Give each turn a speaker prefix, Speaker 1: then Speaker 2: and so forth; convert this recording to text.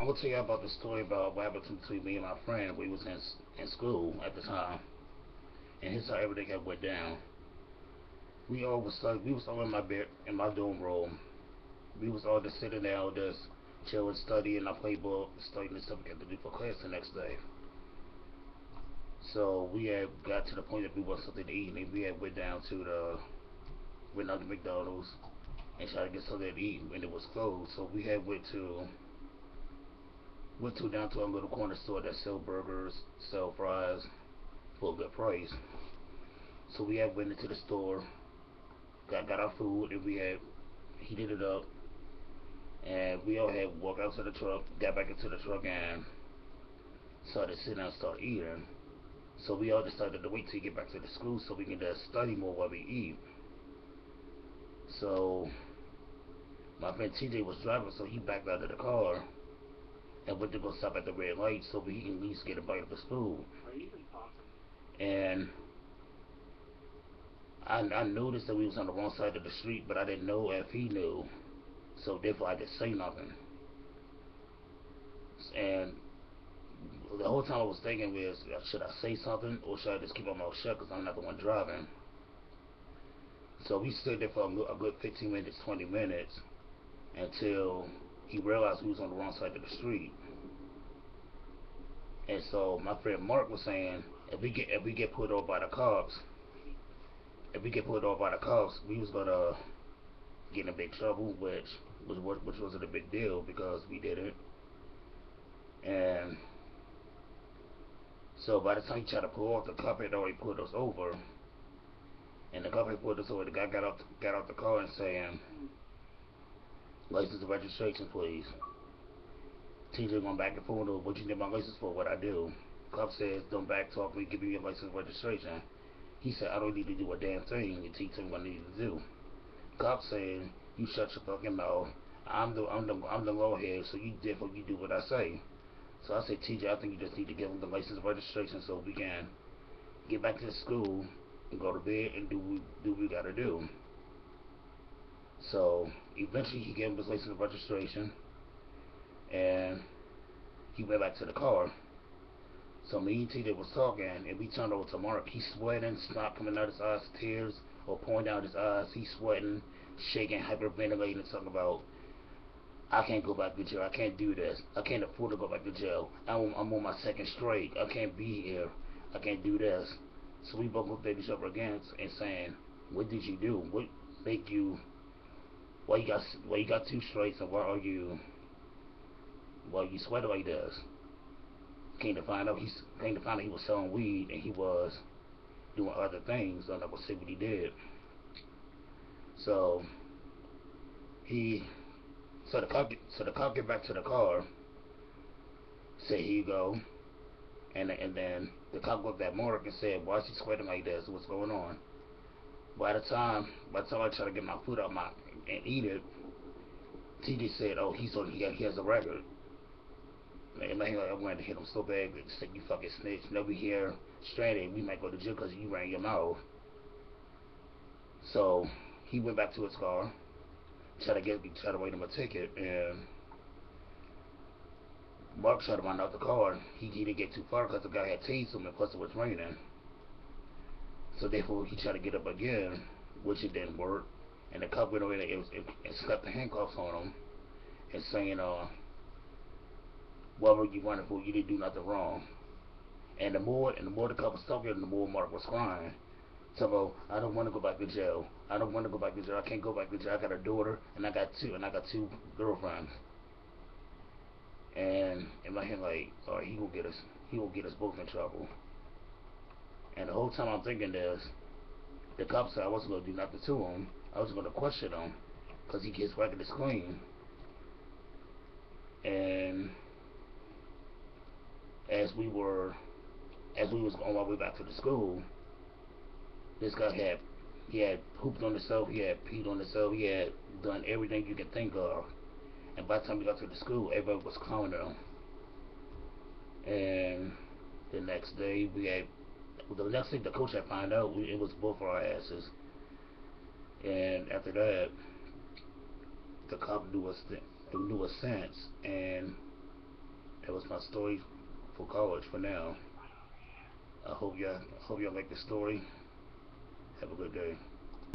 Speaker 1: I'm gonna tell you about the story about what happened between me and my friend. We was in school at the time, and here's how everything had went down. We was all in my bed in my dorm room. We was all just sitting there, just chilling, studying. I played ball, studying the stuff we had to do for class the next day. So we had got to the point that we wanted something to eat, and we had went down to McDonald's and tried to get something to eat, and it was closed. So we had went to down to a little corner store that sell burgers, sell fries for a good price. So we had went into the store, got our food, and we had heated it up, and we all had walked out to the truck, got back into the truck, and started sitting down and started eating. So we all decided to wait till we get back to the school so we can just study more while we eat. So my friend TJ was driving, so he backed out of the car and went to go stop at the red light so he can at least get a bite of his food. And I noticed that we was on the wrong side of the street, but I didn't know if he knew. So therefore I didn't say nothing. And the whole time I was thinking was, should I say something or should I just keep my mouth shut because I'm not the one driving? So we stood there for a good 15 minutes, 20 minutes until he realized we was on the wrong side of the street. And so my friend Mark was saying, if we get pulled over by the cops, if we get pulled over by the cops, we was gonna get in big trouble, which wasn't a big deal because we did it. And so by the time he tried to pull off, the cop had already pulled us over. And the cop had pulled us over. The guy got out the car and saying, "License and registration, please." TJ going back and forth. What you need my license for? What I do? Cop says, "Don't back talk me. Give me your license and registration." He said, "I don't need to do a damn thing. You teach him what I need to do." Cop saying, "You shut your fucking mouth. I'm the law here, so therefore you do what I say." So I said, "TJ, I think you just need to give him the license and registration so we can get back to the school and go to bed and do what we gotta do." So eventually he gave him his license and registration, and he went back to the car. So me and TJ was talking, and we turned over to Mark. He's sweating, snot coming out his eyes, tears or pouring down his eyes. He's sweating, shaking, hyperventilating, and talking about, "I can't go back to jail. I can't do this. I can't afford to go back to jail. I'm on my second straight. I can't be here. I can't do this." So we both looked at each other again and saying, "What did you do? What make you? Why you got two straights, and why you sweating like this?" Came to find out he was selling weed and he was doing other things. I'm not gonna say what he did. So he so the cop get back to the car, said, "Here you go." And then the cop looked at Mark and said, "Why is he sweating like this? What's going on?" By the time I try to get my food out my and eat it, TJ said, "Oh, he has a record." And like, I wanted to hit him so bad, just like, "You fucking snitch. Never here stranded. We might go to jail because you ran your mouth." So he went back to his car, try to write him a ticket, and Mark tried to run out the car. He didn't get too far because the guy had tased him, and plus it was raining. So therefore he tried to get up again, which it didn't work. And the cop went over there and slapped the handcuffs on him and saying, "What were you running for? You didn't do nothing wrong." And the more the cop was talking, the more Mark was crying. So I don't want to go back to jail. I don't want to go back to jail. I can't go back to jail. I got a daughter and I got two girlfriends. And in my head, like, all right, he will get us both in trouble. And the whole time I'm thinking this, the cop said I wasn't gonna do nothing to him. I was gonna question him because he gets back in the screen. And as we were as we was on our way back to the school, this guy he had pooped on himself, he had peed on himself, he had done everything you can think of. And by the time we got to the school, everybody was clowning him. And the next day, the next thing the coach had found out, it was both our asses. And after that, the cop knew us since, and that was my story for college for now. I hope y'all like the story. Have a good day.